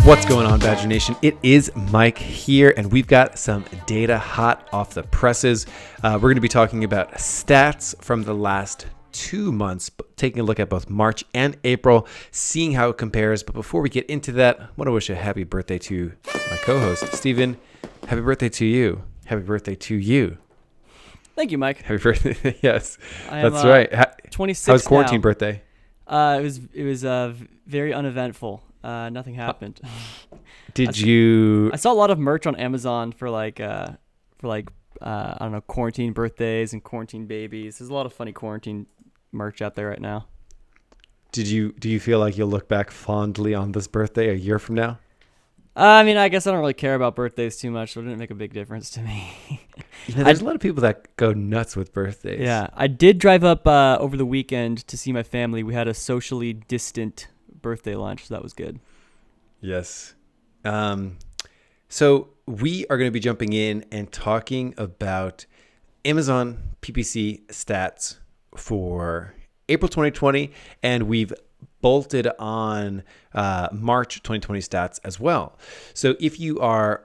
What's going on, Badger Nation? It is Mike here, and we've got some data hot off the presses. We're going to be talking about stats from the last 2 months, taking a look at both March and April, seeing how it compares. But before we get into that, I want to wish a happy birthday to my co-host, Steven. Happy birthday to you. Happy birthday to you. Thank you, Mike. Happy birthday. Yes, that's right. 26 How's quarantine now. birthday? It was very uneventful. Nothing happened. I saw a lot of merch on Amazon for I don't know, quarantine birthdays and quarantine babies. There's a lot of funny quarantine merch out there right now. Do you feel like you'll look back fondly on this birthday a year from now? I mean, I guess I don't really care about birthdays too much, so it didn't make a big difference to me. There's a lot of people that go nuts with birthdays. Yeah, I did drive up over the weekend to see my family. We had a socially distant birthday lunch, so that was good. Yes. So we are going to be jumping in and talking about Amazon PPC stats for April 2020, and we've bolted on March 2020 stats as well. So if you are,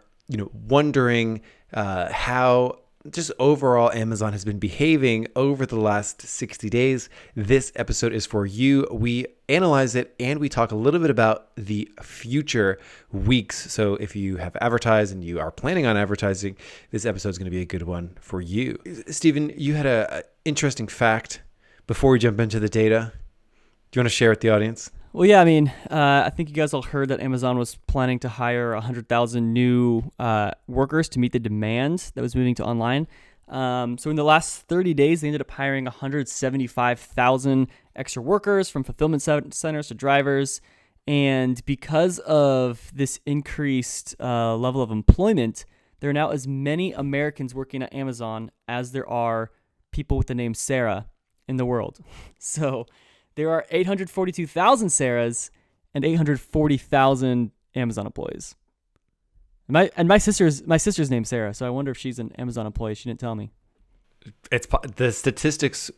wondering how just overall Amazon has been behaving over the last 60 days, this episode is for you. We analyze it and we talk a little bit about the future weeks. So if you have advertised and you are planning on advertising, this episode is going to be a good one for you. Steven, you had an interesting fact before we jump into the data. Do you want to share with the audience? Well, yeah, I mean, I think you guys all heard that Amazon was planning to hire 100,000 new workers to meet the demand that was moving to online. So in the last 30 days, they ended up hiring 175,000 extra workers, from fulfillment centers to drivers. And because of this increased level of employment, there are now as many Americans working at Amazon as there are people with the name Sarah in the world. So there are 842,000 Sarahs and 840,000 Amazon employees. And my sister's named Sarah, so I wonder if she's an Amazon employee. She didn't tell me. The statistics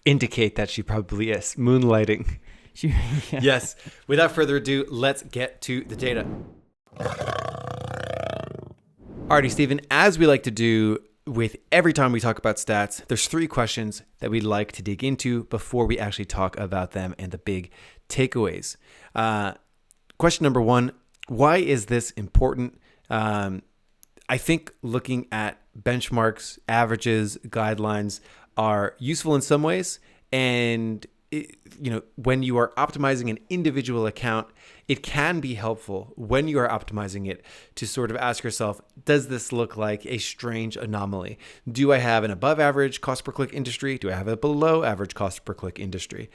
indicate that she probably is moonlighting. Yeah. Yes. Without further ado, let's get to the data. Alrighty, Steven, as we like to do with every time we talk about stats, there's 3 questions that we'd like to dig into before we actually talk about them and the big takeaways. Question number 1, why is this important? I think looking at benchmarks, averages, guidelines are useful in some ways. And when you are optimizing an individual account, it can be helpful when you are optimizing it to sort of ask yourself, does this look like a strange anomaly? Do I have an above average cost per click industry? Do I have a below average cost per click industry?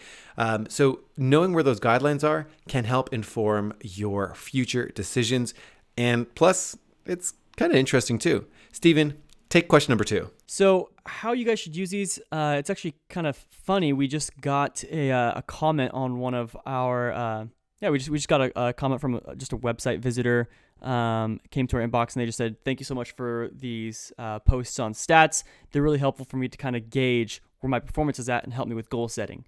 So knowing where those guidelines are can help inform your future decisions. And plus, it's kind of interesting too. Steven, take question number 2. So how you guys should use these, it's actually kind of funny. We just got a comment on one of our, we just got a comment from just a website visitor, came to our inbox, and they just said, thank you so much for these posts on stats. They're really helpful for me to kind of gauge where my performance is at and help me with goal setting.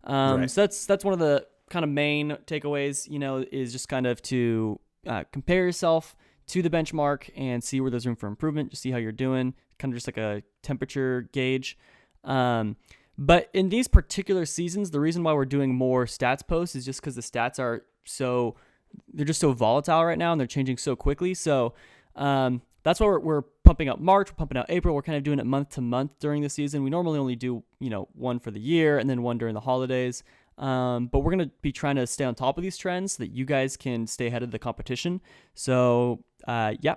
Right. So that's one of the kind of main takeaways, is just kind of to compare yourself to the benchmark and see where there's room for improvement, just see how you're doing, kind of just like a temperature gauge. But in these particular seasons, the reason why we're doing more stats posts is just because the stats they're just so volatile right now and they're changing so quickly. So that's why we're pumping out March, we're pumping out April. We're kind of doing it month to month during the season. We normally only do, one for the year and then one during the holidays. But we're going to be trying to stay on top of these trends so that you guys can stay ahead of the competition. So, yeah.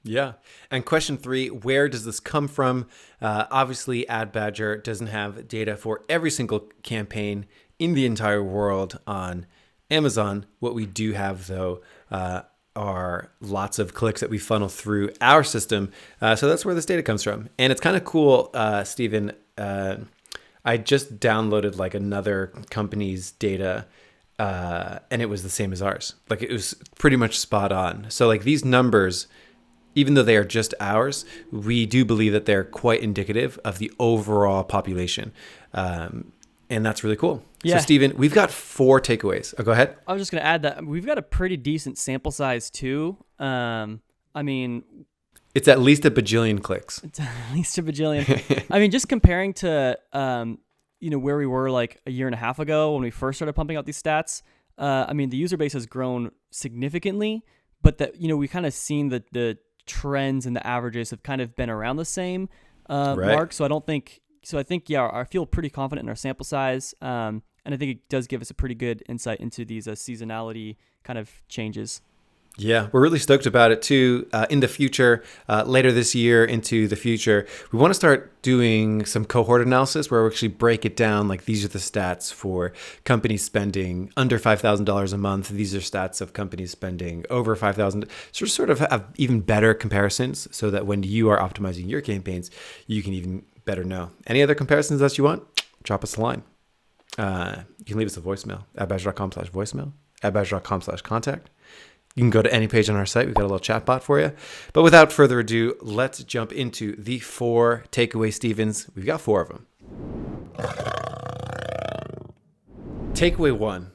Yeah. And question 3, where does this come from? Obviously, AdBadger doesn't have data for every single campaign in the entire world on Amazon. What we do have, though, are lots of clicks that we funnel through our system. So that's where this data comes from. And it's kind of cool, Steven. I just downloaded like another company's data, and it was the same as ours. Like, it was pretty much spot on. So like these numbers, even though they are just ours, we do believe that they're quite indicative of the overall population. And that's really cool. Yeah. So, Steven, we've got 4 takeaways. Oh, go ahead. I was just going to add that we've got a pretty decent sample size too. I mean, it's at least a bajillion clicks. it's at least a bajillion. I mean, just comparing to, where we were like a year and a half ago when we first started pumping out these stats. I mean, the user base has grown significantly, but that, we kind of seen the trends and the averages have kind of been around the same mark. So I think, I feel pretty confident in our sample size. And I think it does give us a pretty good insight into these seasonality kind of changes. Yeah, we're really stoked about it too. In the future, later this year into the future, we want to start doing some cohort analysis where we actually break it down. Like, these are the stats for companies spending under $5,000 a month. These are stats of companies spending over $5,000. So sort of have even better comparisons so that when you are optimizing your campaigns, you can even better know. Any other comparisons that you want? Drop us a line. You can leave us a voicemail, adbadger.com/voicemail, adbadger.com/contact. You can go to any page on our site. We've got a little chat bot for you. But without further ado, let's jump into the 4 takeaway Stevens. We've got 4 of them. Takeaway 1.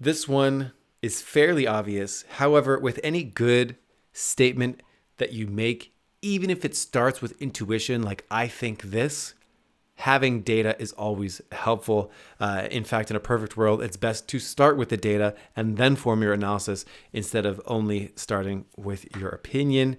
This one is fairly obvious. However, with any good statement that you make, even if it starts with intuition, like I think this, having data is always helpful. In fact, in a perfect world, it's best to start with the data and then form your analysis instead of only starting with your opinion.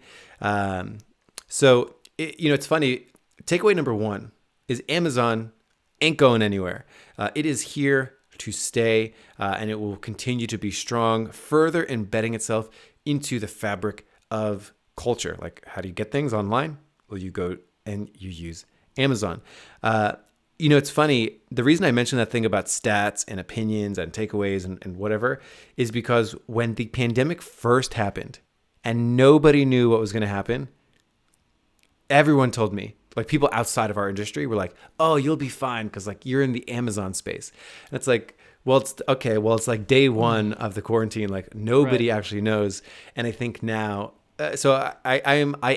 So it's funny. Takeaway number 1 is Amazon ain't going anywhere. It is here to stay, and it will continue to be strong, further embedding itself into the fabric of culture. Like, how do you get things online? Well, you go and you use Amazon. It's funny. The reason I mentioned that thing about stats and opinions and takeaways and whatever is because when the pandemic first happened and nobody knew what was going to happen, everyone told me, like people outside of our industry were like, oh, you'll be fine because like you're in the Amazon space. And it's like, well, it's okay. Well, it's like day 1 of the quarantine. Like nobody actually knows. And I think now, so I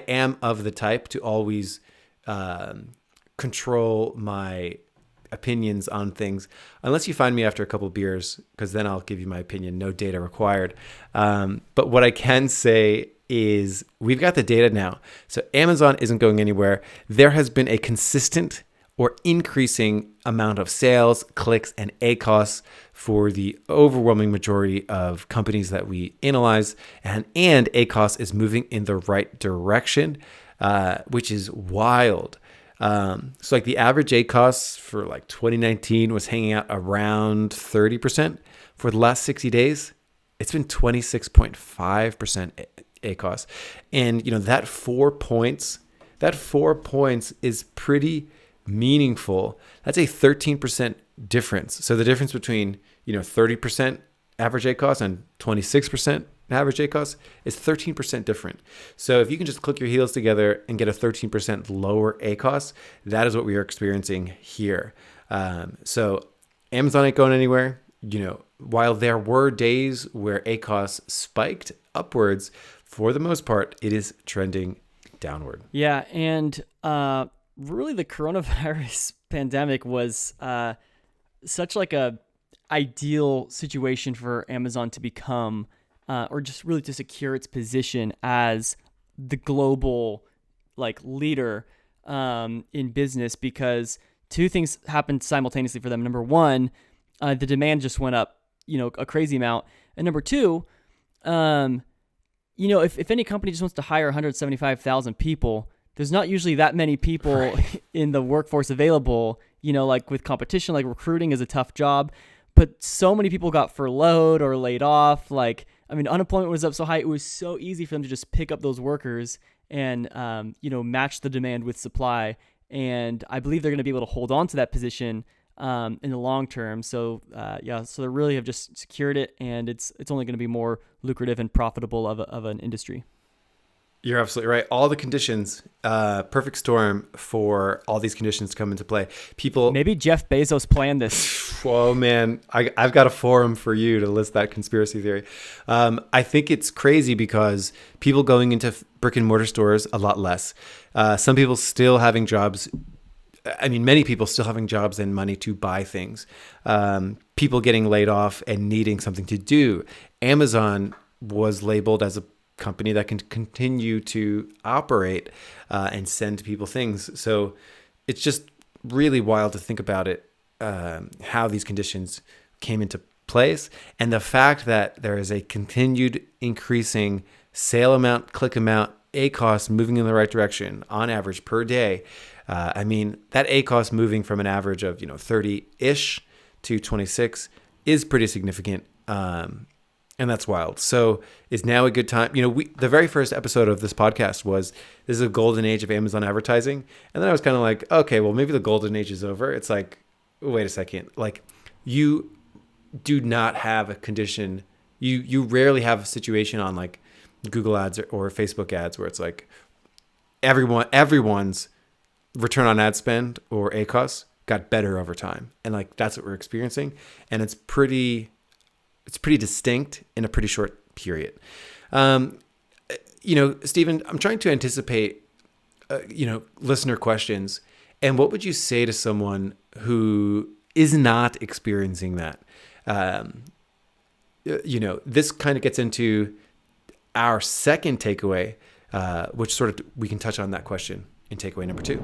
am of the type to always control my opinions on things, unless you find me after a couple beers, because then I'll give you my opinion. No data required. But what I can say is we've got the data now. So Amazon isn't going anywhere. There has been a consistent or increasing amount of sales, clicks, and ACOS for the overwhelming majority of companies that we analyze. And ACOS is moving in the right direction, which is wild. So like the average ACOS for like 2019 was hanging out around 30%. For the last 60 days, it's been 26.5% ACOS. And that 4 points is pretty meaningful. That's a 13% difference. So the difference between, 30% average ACOS and 26% average ACOS is 13% different. So if you can just click your heels together and get a 13% lower ACOS, that is what we are experiencing here. So Amazon ain't going anywhere. While there were days where ACOS spiked upwards, for the most part, it is trending downward. Yeah, and really the coronavirus pandemic was such like a ideal situation for Amazon to become or just really to secure its position as the global like leader in business, because 2 things happened simultaneously for them. Number 1, the demand just went up, a crazy amount. And number 2, if any company just wants to hire 175,000 people, there's not usually that many people in the workforce available, like with competition, like recruiting is a tough job, but so many people got furloughed or laid off. Unemployment was up so high. It was so easy for them to just pick up those workers and, match the demand with supply. And I believe they're going to be able to hold on to that position in the long term. So, so they really have just secured it, and it's only going to be more lucrative and profitable of an industry. You're absolutely right. All the conditions, perfect storm for all these conditions to come into play. Maybe Jeff Bezos planned this. Oh man, I've got a forum for you to list that conspiracy theory. I think it's crazy because people going into brick and mortar stores a lot less. Some people still having jobs I mean, many people still having jobs and money to buy things, people getting laid off and needing something to do. Amazon was labeled as a company that can continue to operate and send people things. So it's just really wild to think about it, how these conditions came into place, and the fact that there is a continued increasing sale amount, click amount, ACOS moving in the right direction on average per day. I mean, that ACOS moving from an average of 30-ish to 26 is pretty significant, and that's wild. So is now a good time? The very first episode of this podcast was, this is a golden age of Amazon advertising, and then I was kind of like, okay, well, maybe the golden age is over. It's like, wait a second, like, you do not have a condition. You rarely have a situation on like Google ads or Facebook ads where it's like everyone's return on ad spend or ACOS got better over time. And like, that's what we're experiencing. And it's pretty distinct in a pretty short period. Stephen, I'm trying to anticipate, listener questions. And what would you say to someone who is not experiencing that? This kind of gets into our second takeaway, which sort of we can touch on that question in takeaway number 2.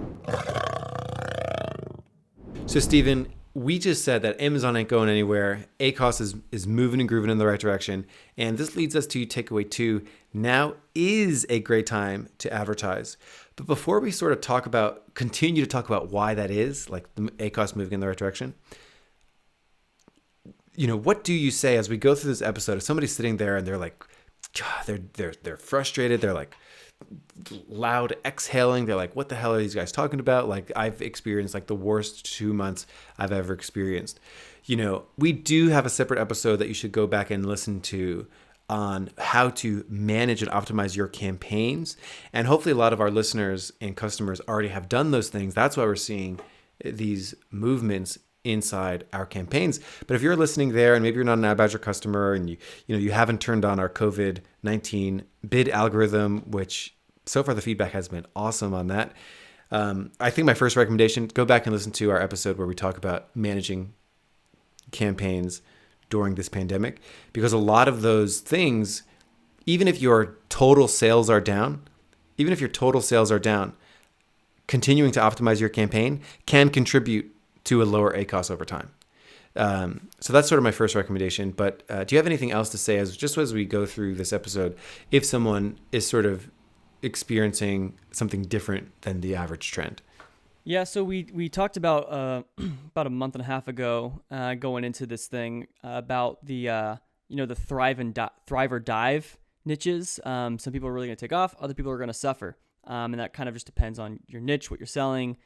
So, Stephen, we just said that Amazon ain't going anywhere. ACOS is moving and grooving in the right direction. And this leads us to takeaway 2. Now is a great time to advertise. But before we sort of continue to talk about why that is, like the ACOS moving in the right direction, what do you say as we go through this episode? If somebody's sitting there and they're like, God, they're frustrated, they're like loud exhaling, they're like, what the hell are these guys talking about? Like, I've experienced like the worst 2 months I've ever experienced. We do have a separate episode that you should go back and listen to on how to manage and optimize your campaigns. And hopefully a lot of our listeners and customers already have done those things. That's why we're seeing these movements inside our campaigns. But if you're listening there and maybe you're not an Ad Badger customer and you haven't turned on our COVID-19 bid algorithm, which so far the feedback has been awesome on that. I think my first recommendation, go back and listen to our episode where we talk about managing campaigns during this pandemic, because a lot of those things, even if your total sales are down, continuing to optimize your campaign can contribute to a lower ACOS over time. So that's sort of my first recommendation. But do you have anything else to say as we go through this episode, if someone is sort of experiencing something different than the average trend? Yeah, so we talked about about a month and a half ago, going into this thing, about the the thrive or dive niches. Some people are really going to take off, other people are going to suffer, and that kind of just depends on your niche, what you're selling.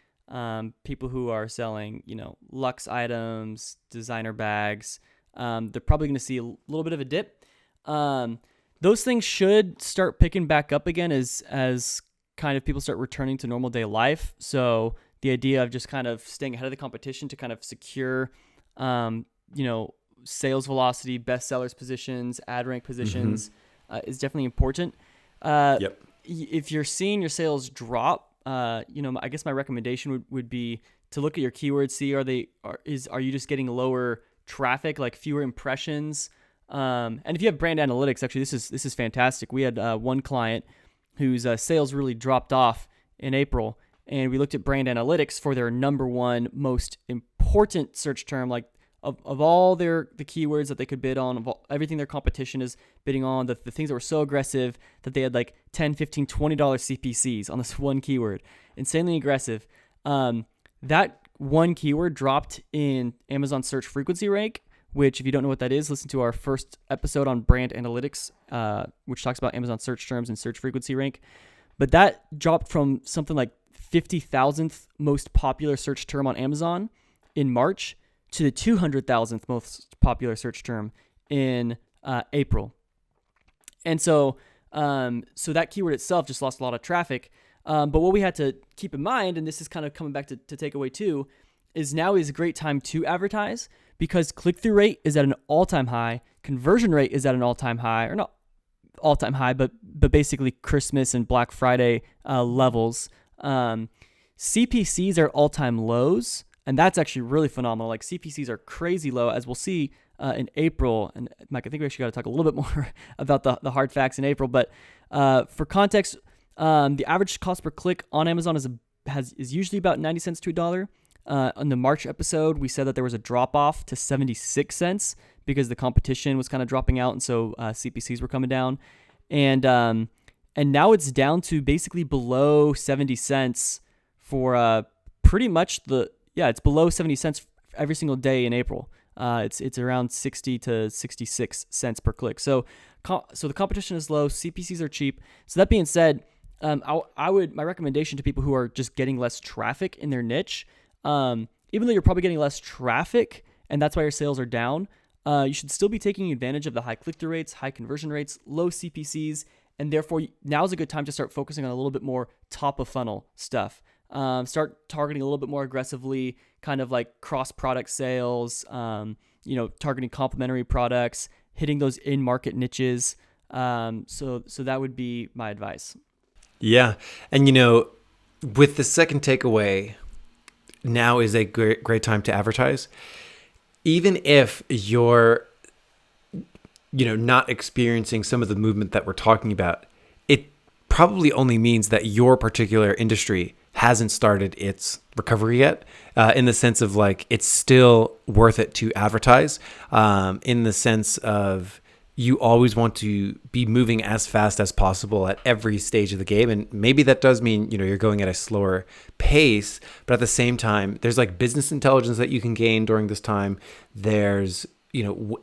People who are selling, luxe items, designer bags, they're probably going to see a little bit of a dip. Those things should start picking back up again as kind of people start returning to normal day life. So the idea of just kind of staying ahead of the competition to kind of secure, sales velocity, best sellers positions, ad rank positions, is definitely important. Yep. If you're seeing your sales drop, I guess my recommendation would be to look at your keywords, see are you just getting lower traffic, like fewer impressions? And if you have brand analytics, actually this is fantastic. We had one client whose sales really dropped off in April, and we looked at brand analytics for their number one most important search term, like of all the keywords that they could bid on, everything their competition is bidding on, the things that were so aggressive that they had like $10, $15, $20 CPCs on this one keyword, insanely aggressive. That one keyword dropped in Amazon search frequency rank, which if you don't know what that is, listen to our first episode on brand analytics, which talks about Amazon search terms and search frequency rank. But that dropped from something like 50,000th most popular search term on Amazon in March to the 200,000th most popular search term in April. And so that keyword itself just lost a lot of traffic. But what we had to keep in mind, and this is kind of coming back to takeaway 2, is now is a great time to advertise because click-through rate is at an all-time high, conversion rate is at an all-time high, or not all-time high, but basically Christmas and Black Friday levels. CPCs are at all-time lows, and that's actually really phenomenal. Like CPCs are crazy low, as we'll see in April. And Mike, I think we actually got to talk a little bit more about the hard facts in April. But for context, the average cost per click on Amazon is usually about 90 cents to $1. On the March episode, we said that there was a drop off to 76 cents because the competition was kind of dropping out, and so CPCs were coming down. And now it's down to basically below 70 cents for pretty much it's below 70 cents every single day in April. It's around 60 to 66 cents per click. So the competition is low. CPCs are cheap. So that being said, my recommendation to people who are just getting less traffic in their niche, even though you're probably getting less traffic and that's why your sales are down, you should still be taking advantage of the high click-through rates, high conversion rates, low CPCs, and therefore now's a good time to start focusing on a little bit more top-of-funnel stuff. Start targeting a little bit more aggressively, kind of like cross-product sales, targeting complementary products, hitting those in-market niches. So that would be my advice. Yeah. And, with the second takeaway, now is a great time to advertise. Even if you're, not experiencing some of the movement that we're talking about, it probably only means that your particular industry hasn't started its recovery yet, in the sense of like, it's still worth it to advertise, in the sense of you always want to be moving as fast as possible at every stage of the game. And maybe that does mean, you're going at a slower pace, but at the same time, there's like business intelligence that you can gain during this time. There's,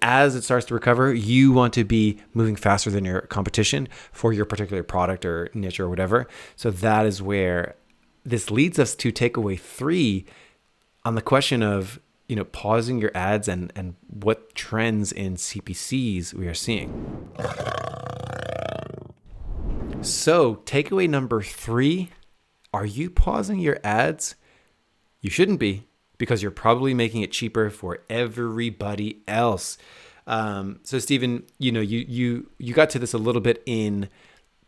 as it starts to recover, you want to be moving faster than your competition for your particular product or niche or whatever. So that is where this leads us to takeaway 3 on the question of, pausing your ads and what trends in CPCs we are seeing. So takeaway number 3, are you pausing your ads? You shouldn't be, because you're probably making it cheaper for everybody else. So Stephen, you got to this a little bit in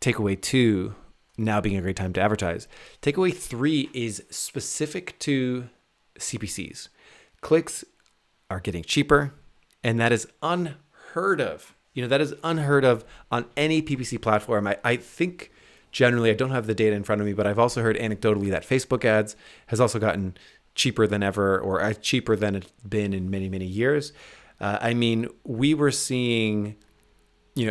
takeaway 2, now being a great time to advertise. Takeaway 3 is specific to CPCs. Clicks are getting cheaper, and that is unheard of. That is unheard of on any PPC platform. I think generally, I don't have the data in front of me, but I've also heard anecdotally that Facebook ads has also gotten cheaper than ever, or cheaper than it's been in many, many years. We were seeing,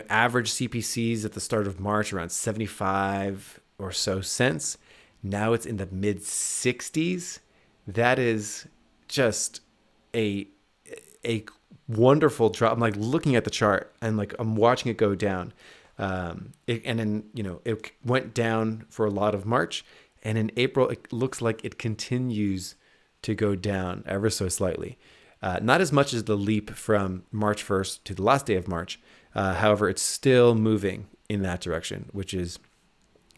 average CPCs at the start of March around 75 or so cents. Now it's in the mid 60s. That is just a wonderful drop. I'm like looking at the chart and like I'm watching it go down. It went down for a lot of March, and in April it looks like it continues to go down ever so slightly. Not as much as the leap from March 1st to the last day of March. However, it's still moving in that direction, which is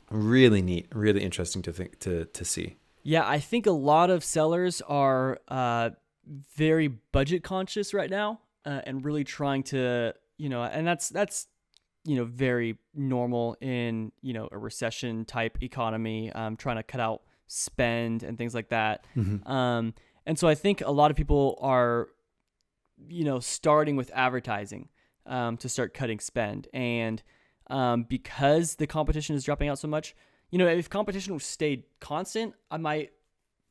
really neat, really interesting to see. Yeah, I think a lot of sellers are very budget conscious right now, and really trying to, and that's very normal in a recession type economy, trying to cut out spend and things like that. Mm-hmm. And so I think a lot of people are, starting with advertising to start cutting spend, and because the competition is dropping out so much. If competition stayed constant, we might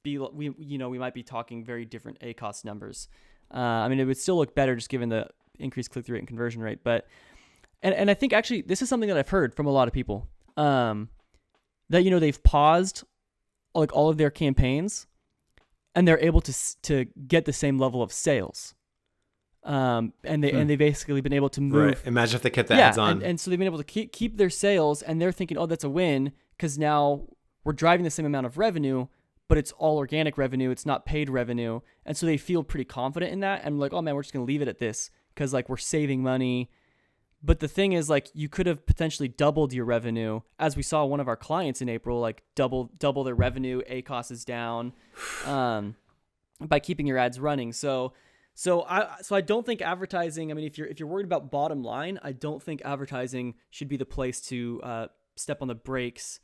be talking very different ACoS numbers. It would still look better just given the increased click-through rate and conversion rate. But, and I think actually this is something that I've heard from a lot of people, that, they've paused like all of their campaigns and they're able to get the same level of sales. And they've basically been able to move. Right. Imagine if they kept the ads on. And so they've been able to keep their sales, and they're thinking, oh, that's a win, because now we're driving the same amount of revenue, but it's all organic revenue. It's not paid revenue. And so they feel pretty confident in that. And like, oh man, we're just going to leave it at this because like we're saving money. But the thing is, like, you could have potentially doubled your revenue, as we saw one of our clients in April, like double their revenue. ACoS is down, by keeping your ads running. So I don't think advertising. If you're worried about bottom line, I don't think advertising should be the place to step on the brakes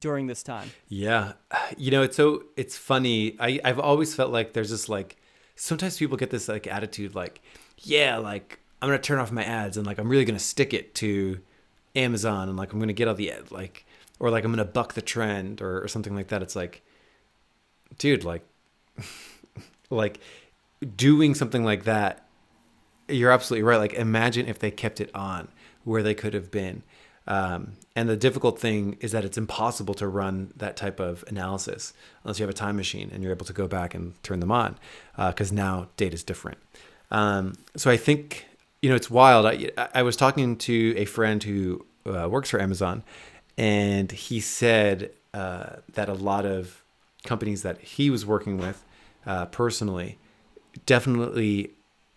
during this time. Yeah. It's funny. I've always felt like there's this like, sometimes people get this like attitude like, yeah, like I'm going to turn off my ads and like I'm really going to stick it to Amazon and like I'm going to get all the like, or like I'm going to buck the trend or something like that. It's like, dude, like, like doing something like that, you're absolutely right. Like imagine if they kept it on where they could have been. And the difficult thing is that it's impossible to run that type of analysis unless you have a time machine and you're able to go back and turn them on, because now data is different. So I think, it's wild. I was talking to a friend who works for Amazon, and he said that a lot of companies that he was working with personally definitely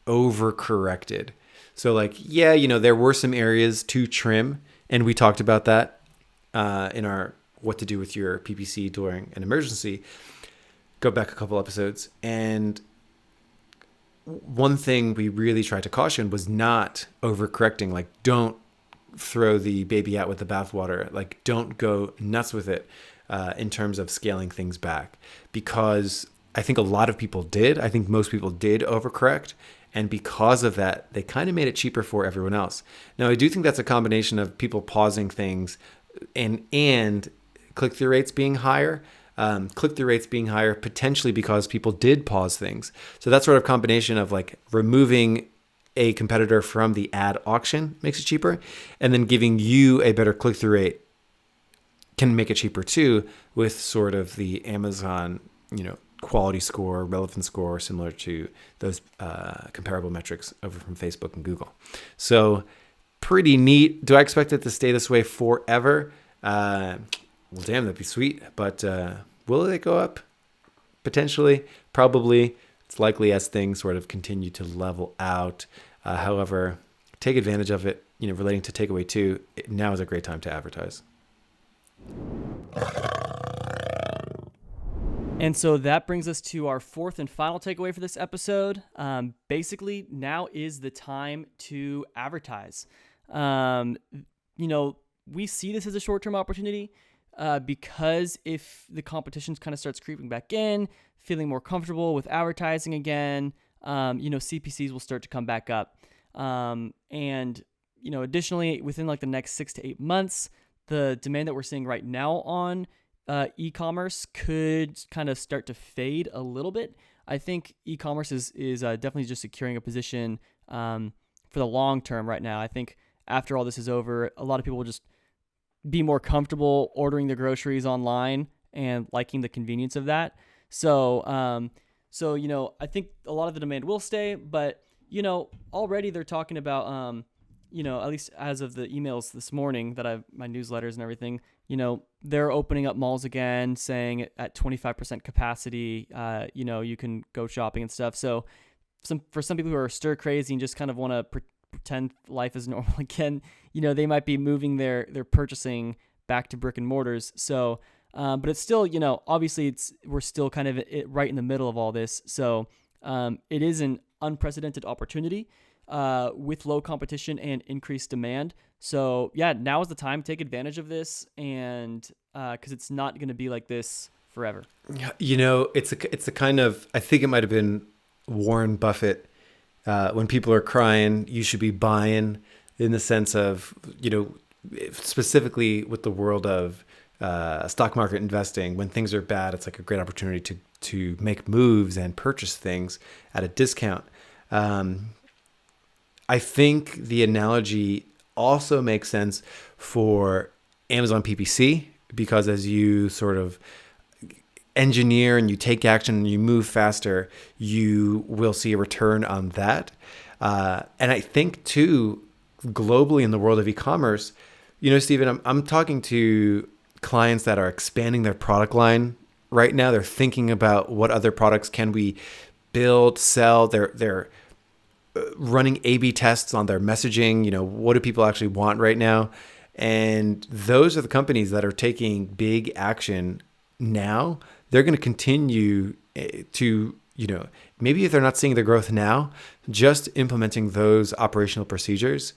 overcorrected. So like, yeah, there were some areas to trim, and we talked about that in our what to do with your PPC during an emergency. Go back a couple episodes. And one thing we really tried to caution was not overcorrecting. Like, don't throw the baby out with the bathwater. Like, don't go nuts with it in terms of scaling things back. Because I think a lot of people did. I think most people did overcorrect. And because of that, they kind of made it cheaper for everyone else. Now, I do think that's a combination of people pausing things and click-through rates being higher. Click-through rates being higher potentially because people did pause things. So that sort of combination of like removing a competitor from the ad auction makes it cheaper, and then giving you a better click-through rate can make it cheaper too, with sort of the Amazon, quality score, relevance score, similar to those comparable metrics over from Facebook and Google. So pretty neat. Do I expect it to stay this way forever? Well, damn, that'd be sweet. But will it go up? Potentially, probably. It's likely as things sort of continue to level out. However, take advantage of it, relating to takeaway 2. Now is a great time to advertise. And so that brings us to our fourth and final takeaway for this episode. Basically, now is the time to advertise. We see this as a short-term opportunity because if the competition kind of starts creeping back in, feeling more comfortable with advertising again, CPCs will start to come back up. Additionally, within like the next 6 to 8 months, the demand that we're seeing right now on e-commerce could kind of start to fade a little bit. I think e-commerce is definitely just securing a position for the long term right now. I think after all this is over, a lot of people will just be more comfortable ordering their groceries online and liking the convenience of that. So I think a lot of the demand will stay, but already they're talking about at least as of the emails this morning that my newsletters and everything, they're opening up malls again, saying at 25% capacity, you can go shopping and stuff. So for some people who are stir crazy and just kind of want to pretend life is normal again, they might be moving their purchasing back to brick and mortars. So, but it's still, obviously we're still kind of right in the middle of all this. So it is an unprecedented opportunity with low competition and increased demand. So yeah, now is the time to take advantage of this, and because it's not going to be like this forever. It's a kind of, I think it might have been Warren Buffett when people are crying, you should be buying, in the sense of, specifically with the world of stock market investing. When things are bad, it's like a great opportunity to make moves and purchase things at a discount. I think the analogy also makes sense for Amazon PPC, because as you sort of engineer and you take action and you move faster, you will see a return on that. And I think too, globally in the world of e-commerce, Stephen, I'm talking to clients that are expanding their product line right now. They're thinking about what other products can we build, sell. They're running A/B tests on their messaging. What do people actually want right now? And those are the companies that are taking big action now. They're going to continue to, maybe if they're not seeing the growth now, just implementing those operational procedures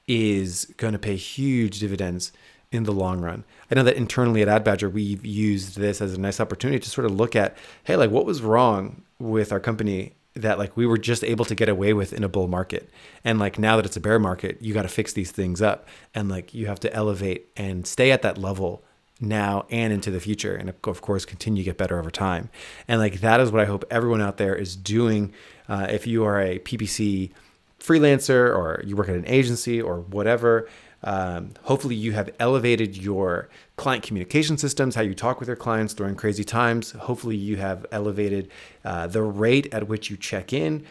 is going to pay huge dividends in the long run. I know that internally at AdBadger, we've used this as a nice opportunity to sort of look at, hey, like what was wrong with our company that like we were just able to get away with in a bull market. And like now that it's a bear market, you got to fix these things up. And like you have to elevate and stay at that level now and into the future. And of course, continue to get better over time. And like that is what I hope everyone out there is doing. If you are a PPC freelancer or you work at an agency or whatever, hopefully you have elevated your client communication systems, how you talk with your clients during crazy times. Hopefully you have elevated the rate at which you check in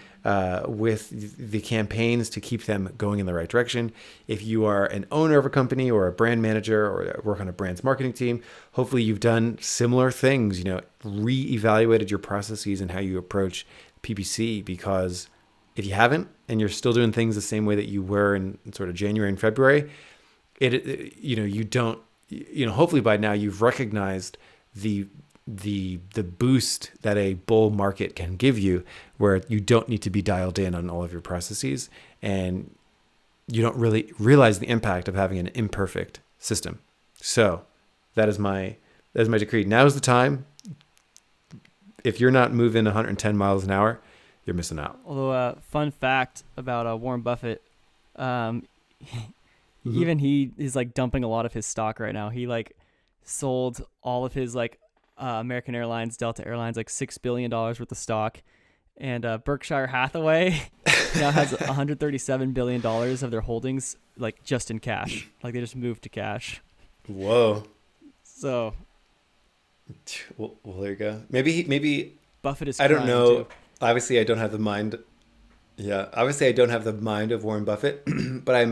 with the campaigns to keep them going in the right direction. If you are an owner of a company or a brand manager or work on a brand's marketing team, hopefully you've done similar things, reevaluated your processes and how you approach PPC, because if you haven't and you're still doing things the same way that you were in sort of January and February, you don't, hopefully by now you've recognized the boost that a bull market can give you, where you don't need to be dialed in on all of your processes and you don't really realize the impact of having an imperfect system. So that is my decree. Now is the time. If you're not moving 110 miles an hour, you're missing out. Although, fun fact about Warren Buffett, even he is like dumping a lot of his stock right now. He like sold all of his like American Airlines, Delta Airlines, like $6 billion worth of stock. And Berkshire Hathaway now has $137 billion of their holdings like just in cash. Like they just moved to cash. Whoa. So. Well, there you go. Maybe Buffett is. I don't know. Too. Obviously, I don't have the mind. Yeah, obviously, I don't have the mind of Warren Buffett, but I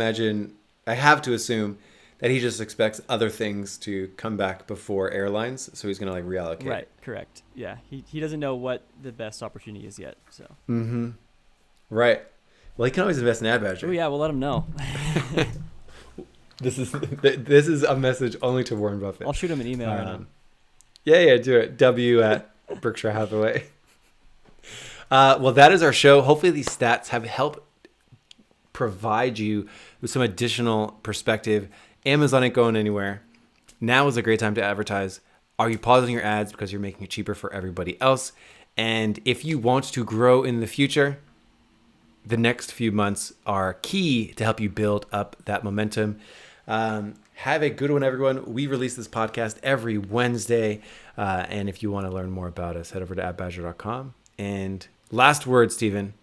have to assume that he just expects other things to come back before airlines, so he's going to like reallocate. Right, correct. Yeah, he doesn't know what the best opportunity is yet. So. Mm-hmm. Right. Well, he can always invest in AdBadger. Oh yeah, we'll let him know. This is a message only to Warren Buffett. I'll shoot him an email right now. Yeah, do it. W@Berkshire Hathaway. Well, that is our show. Hopefully these stats have helped provide you with some additional perspective. Amazon ain't going anywhere. Now is a great time to advertise. Are you pausing your ads because you're making it cheaper for everybody else? And if you want to grow in the future, the next few months are key to help you build up that momentum. Have a good one, everyone. We release this podcast every Wednesday. And if you want to learn more about us, head over to adbadger.com. And last word, Stephen.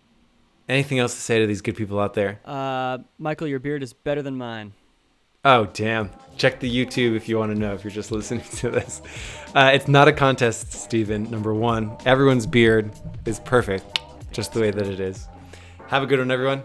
Anything else to say to these good people out there? Michael, your beard is better than mine. Oh, damn. Check the YouTube if you want to know, if you're just listening to this. It's not a contest, Stephen, number one. Everyone's beard is perfect, just the way that it is. Have a good one, everyone.